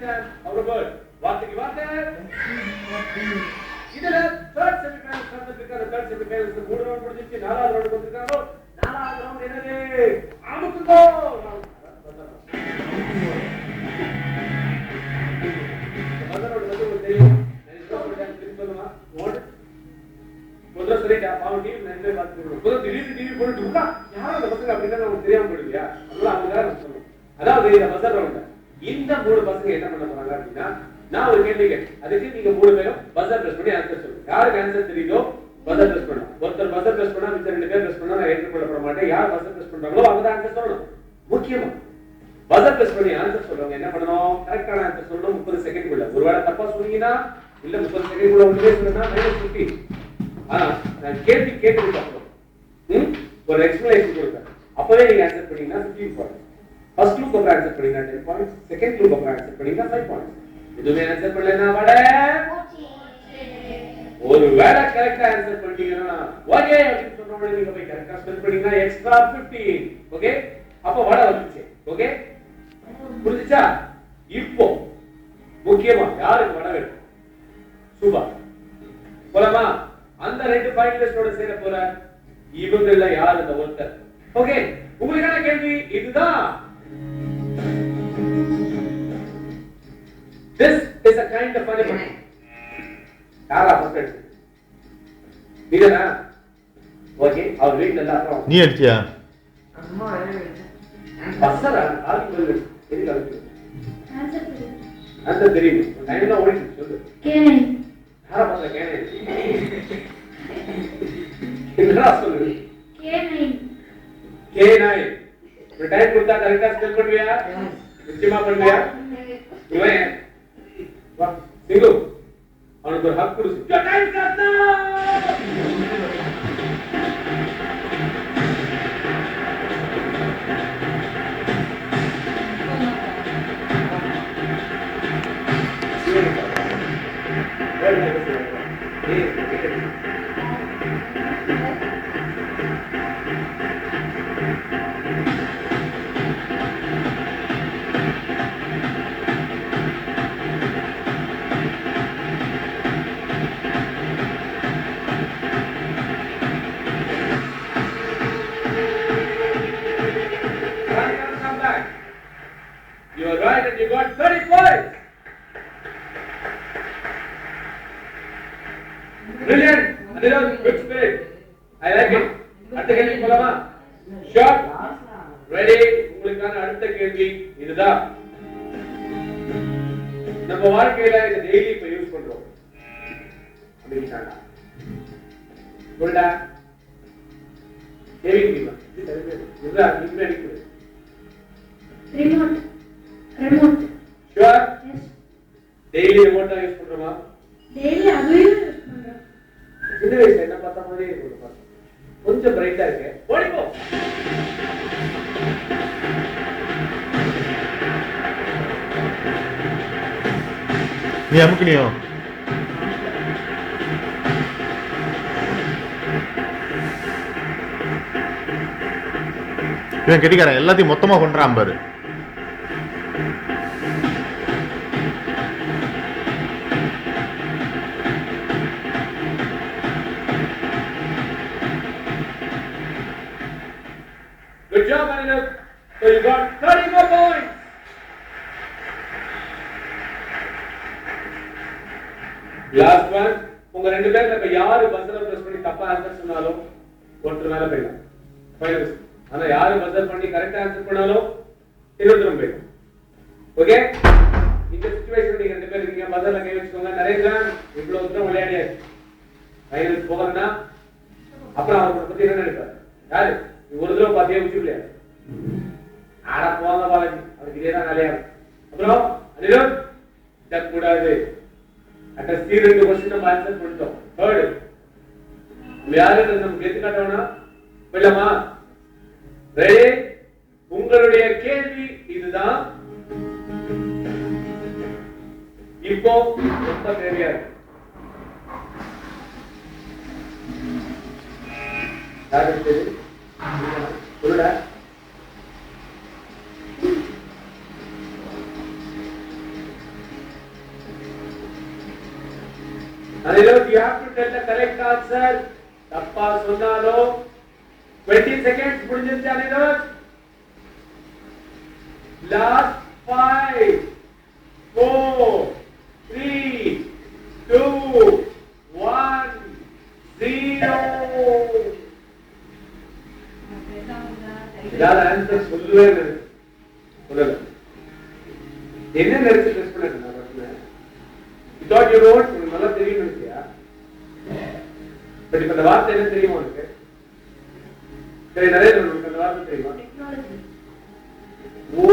chance. Our word. வார்த்தைக்கு வார்த்தை. இதுல third semifinal நடந்துருக்கு. அந்த third semifinal மூணு ரவுண்ட் முடிஞ்சிச்சு. நாலாவது ரவுண்ட் வந்துட்டாங்க. நாலாவது ரவுண்ட் என்னது? அமுக்குங்கோ. மதனோட வந்து ஒரு தெரியும். நான் சொல்றேன் திருப்பி சொல்லுமா? ஓடு. முதல்ல சொல்லிட்டா பாவம் டீம் நன்றி பார்த்துக்கணும். முதல்ல திடீர்னு போட்டுட்டா யாரும் அந்த பசங்க அப்படின்னா நமக்கு தெரியாம போயிடுவியா? அதெல்லாம் அவங்கதான் நம்ம சொல்லணும். அதாவது இந்த மதர் ரவுண்ட்ல இந்த மூணு பசங்க என்ன பண்ண போறாங்க அப்படின்னா, நான் ஒரு கேள்வி கேட்டேன். அதுக்கு நீங்க மூணு பேரும் பஸர் பிரஸ் பண்ணி ஆன்சர் சொல்லுங்க. யாருக்கு ஆன்சர் தெரியுதோ பஸர் பிரஸ் பண்ணணும். ஒருத்தர் பஸர் பிரஸ் பண்ணா மிச்ச ரெண்டு பேர் பிரஸ் பண்ணா நான் ஏற்றுக்கொள்ளப்பட மாட்டேன். யார் பஸர் பிரஸ் பண்றாங்களோ அவங்க தான் ஆன்சர் சொல்லணும். முக்கியமா பஸர் பிரஸ் பண்ணி ஆன்சர் சொல்றவங்க என்ன பண்ணணும்? கரெக்டான ஆன்சர் சொல்லணும் 30 செகண்ட்குள்ள. ஒருவேளை தப்பா சொன்னீங்கன்னா இல்ல 30 செகண்ட்குள்ள ஒன்றுமே சொன்னா -50. ஆனா நான் கேள்வி கேட்டதுக்கு அப்புறம் ஒரு எக்ஸ்பிளனேஷன் கொடுப்பேன். அப்பவே நீங்க ஆன்சர் பண்ணீங்கன்னா 15 பாயிண்ட்ஸ். ஃபர்ஸ்ட் லுக் அப்புறம் ஆன்சர் பண்ணீங்கன்னா 10 பாயிண்ட்ஸ். செகண்ட் லுக் அப்புறம் ஆன்சர் பண்ணீங்கன்னா 5 பாயிண்ட்ஸ். இதுவே ஆன்சர் பண்ணலனா வட ஒரு வேளை கரெக்ட்டா ஆன்சர் பண்ணிட்டீங்கன்னா ஓகே அப்படி சொல்றவங்க நீங்க போய் கரெக்ட்டா ஸ்பெல் பண்ணீங்கன்னா எக்ஸ்ட்ரா 15. ஓகே அப்ப வட வந்துச்சு. ஓகே புரிஞ்சுச்சா? இப்போ முக்கியமா யாருக்கு வட வேணும்? சுபா போலாமா? அந்த ரெண்டு ஃபைனலிஸ்டோட சேர போற இவங்கள யார் அந்த ஒருத்தர்? ஓகே உங்களுக்கான கேள்வி இதுதான். This is a kind of animal. யாரா ஃபர்ஸ்ட்? நீங்கனா? ஓகே அவர் வீட்ல எல்லாரும் நீ அடிச்சியா? அம்மா பசரா ஆதி வந்து எதுக்கு அடிச்சு? ஆன்சர் தெரியும். ஆன்சர் தெரியும். டைம்ல ஓடிச்சு சொல்லு. கேனை. யாரா பசங்க கேனை? என்னடா சொல்லு? கேனை. கேனை. ஒரு டைம் கொடுத்தா கரெக்ட்டா ஸ்பெல் பண்ணுவியா? நிச்சயமா பண்ணுவியா? இவன் வா சிங்கு அவனுக்கு ஒரு Haq கொடுச்சு. Your time is now. You are right and you got 30 points. Brilliant. Anirudh, good spirit. I like it. அடுத்த கேள்வி போலாமா? Short. Ready? உங்களுக்கான அடுத்த கேள்வி இதுதான். நம்ம வாழ்க்கையில இத டெய்லி இப்ப யூஸ் பண்றோம். அப்படிட்டாங்க. சொல்டா. சேவிங் பீமா. இதுதான் இங்க இருக்குது. Remote. Remote. Sure? Yes. Daily remote use பண்றோமா? டெய்லி அதுவே யூஸ் பண்றோம். சின்ன வயசுல என்ன பார்த்த மாதிரியே இருக்கு பாருங்க. கொஞ்சம் பிரைட்டா இருக்கு. ஓடிப்போ. நீ அமுக்குனியோ? இவன் கெட்டிக்காரன் எல்லாத்தையும் மொத்தமா கொண்டான் பாரு. Good job, Anirudh. So you got 30 more points. Last one. உங்க ரெண்டு பேர்ல இப்ப யாரு பஸ்ஸர் பிரஸ் பண்ணி தப்பா ஆன்சர் சொன்னாலும் ஒருத்தர் மேல போயிடலாம். ஃபைனலிஸ்ட். ஆனா யாரு பஸ்ஸர் பண்ணி கரெக்ட் ஆன்சர் பண்ணாலும் 20 போயிடும். ஓகே? இந்த சிச்சுவேஷன் நீங்க ரெண்டு பேர் இருக்கீங்க. பஸ்ஸர்ல கை வச்சுக்கோங்க. நரேந்திரா இவ்வளவு தூரம் விளையாடியாச்சு. ஃபைனலிஸ்ட் போகறனா அப்புறம் அவரை பத்தி என்ன நினைப்பாரு? யாரு? ஒரு தடவை பாத்தியா உச்சிக்கலையா? ஆட போங்க பாலாஜி. அவருக்கு இதேதான் வேலையா இருக்கும். அப்புறம் அனிருத் ஜக் கூடாது. அட்லீஸ்ட் 2 क्वेश्चन நம்ம ஆன்சர் பண்ணிட்டோம். தேர்ட் யாரு நம்ம கெத்து காட்டவனா? போயிடலாமா? ரெடி? உங்களுடைய கேள்வி இதுதான். இப்போ ரொம்ப கேள்வியா இருக்கு. யாரு தெரியுது? சொல்லுடா. Anirudh, you have to tell the correct answer. தப்பா சொன்னாலோ 20 seconds முடிஞ்சிருச்சு Anirudh. Last 5, 4, 3, 2, 1, 0. இதால ஆன்சர் சொல்லவே சொல்லல. என்ன நினைச்சு டெஸ்ட் பண்ணேன் நான் சொன்னேன். You thought you wrote, உங்களுக்கு நல்லா தெரியும் நினைச்சியா? பட் இப்ப இந்த வார்த்தை என்ன தெரியுமா உனக்கு? சரி, நிறைய உங்களுக்கு அந்த வார்த்தை தெரியுமா? Technology. O,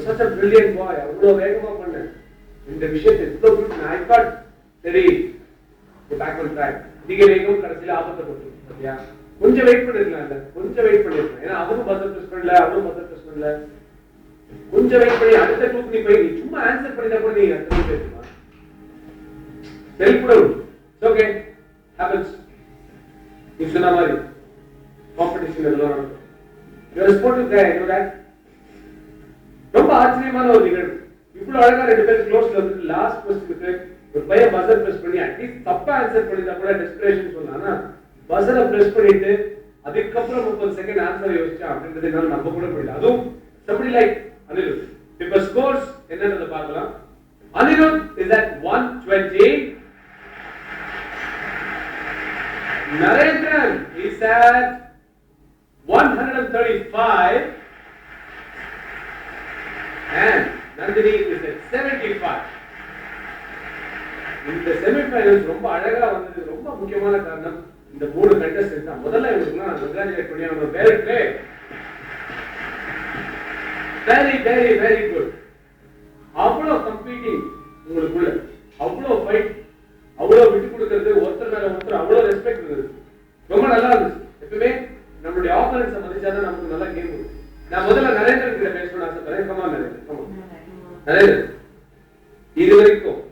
such a brilliant boy. அவ்வளவு வேகமா பண்ண இந்த விஷயத்தை இவ்வளவு I thought சரி back on track. அதிக வேகம் கடைசியில ஆபத்தை போட்டு சரியா? கொஞ்சம் வெயிட் பண்ணிருக்கலாம், கொஞ்சம் வெயிட் பண்ணிருக்கலாம். ஏன்னா அவரும் பஸ்ஸர் ப்ரெஸ் பண்ணல, அவரும் பஸ்ஸர் ப்ரெஸ் பண்ணல. கொஞ்சம் வெயிட் பண்ணி அடுத்த டூக்கு நீ போய் நீ சும்மா ஆன்சர் பண்ணிட்டா கூட நீ அடுத்த பேசலாம். Self doubt. Okay, happens. நீ சொன்ன மாதிரி காம்படிஷன் எல்லாம் நடக்கும். You are sportive guy, you know that? ரொம்ப ஆச்சரியமான ஒரு நிகழ்வு. இவ்வளவு அழகா ரெண்டு பேரும் க்ளோஸ்ல வந்து லாஸ்ட் क्वेश्चनக்கு ஒரு பையன் பஸர் பிரஸ் பண்ணி அட்லீஸ்ட் தப்பா ஆன்சர் பண்ணிட்டா கூட டெஸ்பிரேஷன் சொன்னானா பஸரை பிரஸ் பண்ணிட்டு அதுக்கப்புறம் 30 செகண்ட் ஆன்சர் யோசிச்சா அப்படின்றது என்னால நம்ப கூட முடியல. அதுவும் somebody like Anirudh. இப்ப ஸ்கோர்ஸ் என்னன்றத பார்க்கலாம். Anirudh is at 120. Narendran is at 135 and Nandini is at 75. இந்த செமிஃபைனல்ஸ் ரொம்ப அழகா வந்தது. ரொம்ப முக்கியமான காரணம் இந்த மூணு கண்டஸ்டன்ட் தான். முதல்ல இவங்களுக்கு நான் கங்க்ராச்சுலேட் பண்ணி அவங்க பேருக்கு வெரி வெரி வெரி குட். அவ்வளோ கம்பீட்டிங் உங்களுக்குள்ள, அவ்வளோ ஃபைட், அவ்வளோ விட்டு கொடுக்கறது, ஒருத்தர் மேல ஒருத்தர் அவ்வளோ ரெஸ்பெக்ட் இருந்தது. ரொம்ப நல்லா இருந்துச்சு. எப்பவுமே நம்மளுடைய ஆப்போனன்ட்ஸை மதிச்சாதான் நமக்கு நல்லா கேம் வரும். நான் முதல்ல நரேந்திரன் கிட்ட பேசணும்னு ஆசைப்படுறேன். Comma Narendran, comma Narendran. இது வரைக்கும்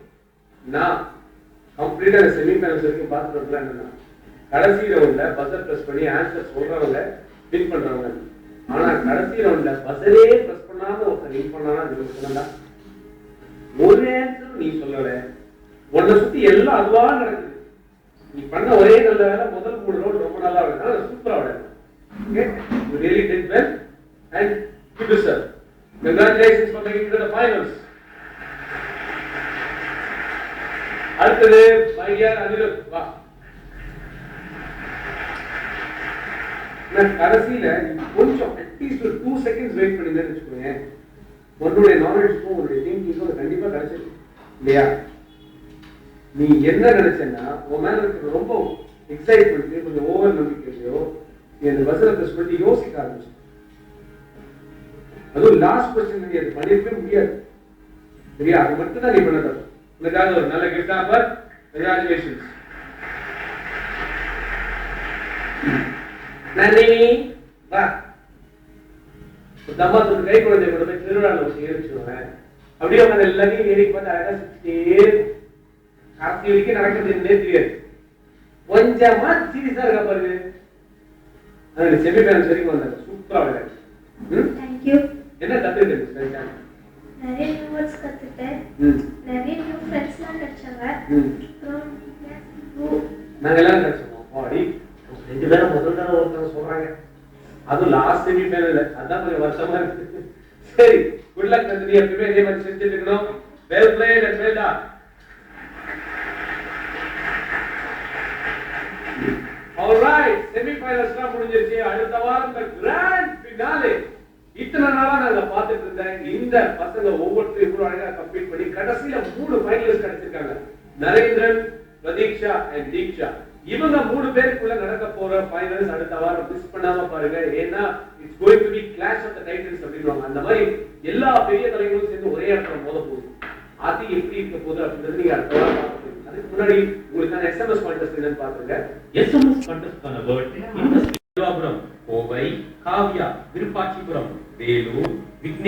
நான் கம்ப்ளீட்டா செமிஃபைனல்ஸ் வரைக்கும் பார்த்துட்டு என்னன்னா கடைசி ரவுண்ட்ல பஸர் பிரஸ் பண்ணி ஆன்சர் சொல்றவங்க வின் பண்றவங்க. ஆனா கடைசி ரவுண்ட்ல பஸரே பிரஸ் பண்ணாம ஒருத்தர் வின் பண்ணானா நீங்க சொல்லல. ஒரு ஆன்சர் நீ சொல்லல, உன்னை சுத்தி எல்லாம் அதுவா நடக்குது. நீ பண்ண ஒரே நல்ல வேலை முதல் 3 ரவுண்ட் ரொம்ப நல்லா விளையாடு, சூப்பரா விளையாடு. Okay, you really did well and you deserve. Congratulations for making it to the finals. அடுத்தது my dear Anirudh, வா. நான் கடைசியில கொஞ்சம் அட்லீஸ்ட் ஒரு 2 செகண்ட்ஸ் வெயிட் பண்ணிருந்தேன்னு வச்சுக்கோங்க, உன்னுடைய நாலேஜ்க்கும் உன்னுடைய திங்கிங்க்கும் கண்டிப்பா கிடைச்சிருக்கு இல்லையா? நீ என்ன நினைச்சேன்னா உன் மேல இருக்கிற ரொம்ப எக்ஸைட்மெண்ட், கொஞ்சம் ஓவர் நம்பிக்கையோ நீ அந்த பஸ்ஸில் ப்ரெஸ் பண்ணி யோசிக்க ஆரம்பிச்சு. அதுவும் லாஸ்ட் கொஸ்டின் நீ அது பண்ணிருக்கவே முடியாது சரியா? அது மட்டும் தான் நீ பண்ண. உனக்காக ஒரு நல்ல கிஃப்ட் ஆஃபர். கங்க்ராச்சுலேஷன்ஸ். நந்தினி வா. தம்மா தூள் கை குழந்தை கூட போய் திருவிழாவில் வச்சு ஏறிச்சுடுவேன். அப்படியே உங்க எல்லாத்தையும் ஏறி பார்த்து அழகா சுற்றிட்டே கார்த்தி வரைக்கும் நடக்கிறது என்னே தெரியாது. கொஞ்சமா சீரியஸா இருக்கா பாருங்க. அதனால செமிஃபைனல்ஸ் வரைக்கும் வந்தாங்க, சூப்பரா விளையாடு. Thank you. என்ன கத்துக்கிட்டீங்க? நிறைய நியூ வேர்ட்ஸ் கத்துட்டேன். நிறைய நியூ ஃப்ரெண்ட்ஸ்லாம் கிடைச்சாங்க. நாங்க எல்லாம் கிடைச்சோம். பாடி ரெண்டு பேரும் முதல் தடவை ஒருத்தவங்க சொல்றாங்க, அதுவும் லாஸ்ட் செமிஃபைனல். அதான் கொஞ்சம் வருஷமா இருக்கு. சரி, குட் லக் நந்தினி. எப்பவுமே இதே மாதிரி செஞ்சுட்டு இருக்கணும். Well played and well done. All right, செமிஃபைனல்ஸ்லாம் முடிஞ்சிருச்சு. அடுத்த வாரம் the grand finale. இத்தனை நாளா நாங்க பார்த்துட்டு இருந்தேன் இந்த பசங்க ஒவ்வொருத்தரும் இவ்வளவு அழகா கம்ப்ளீட் பண்ணி கடைசியில 3 ஃபைனலிஸ்ட் கிடைச்சிருக்காங்க. நரேந்திரன், பிரதீக்ஷா அண்ட் தீக்ஷா. இவங்க 3 பேருக்குள்ள நடக்க போற ஃபைனல்ஸ் அடுத்த வாரம் மிஸ் பண்ணாம பாருங்க. ஏன்னா it's going to be clash of the titans அப்படின்வாங்க. அந்த மாதிரி எல்லா பெரிய தலைவர்களும் சேர்ந்து ஒரே இடத்துல மோத போகுது. அது எப்படி இருக்க போகுது அப்படின்றது நீங்க அடுத்த வாரம் பார்க்க. அதுக்கு முன்னாடி உங்களுக்கான SMS கான்டெஸ்ட் என்னன்னு பாத்துங்க. SMS கான்டெஸ்ட்கான வேர்ட் இந்த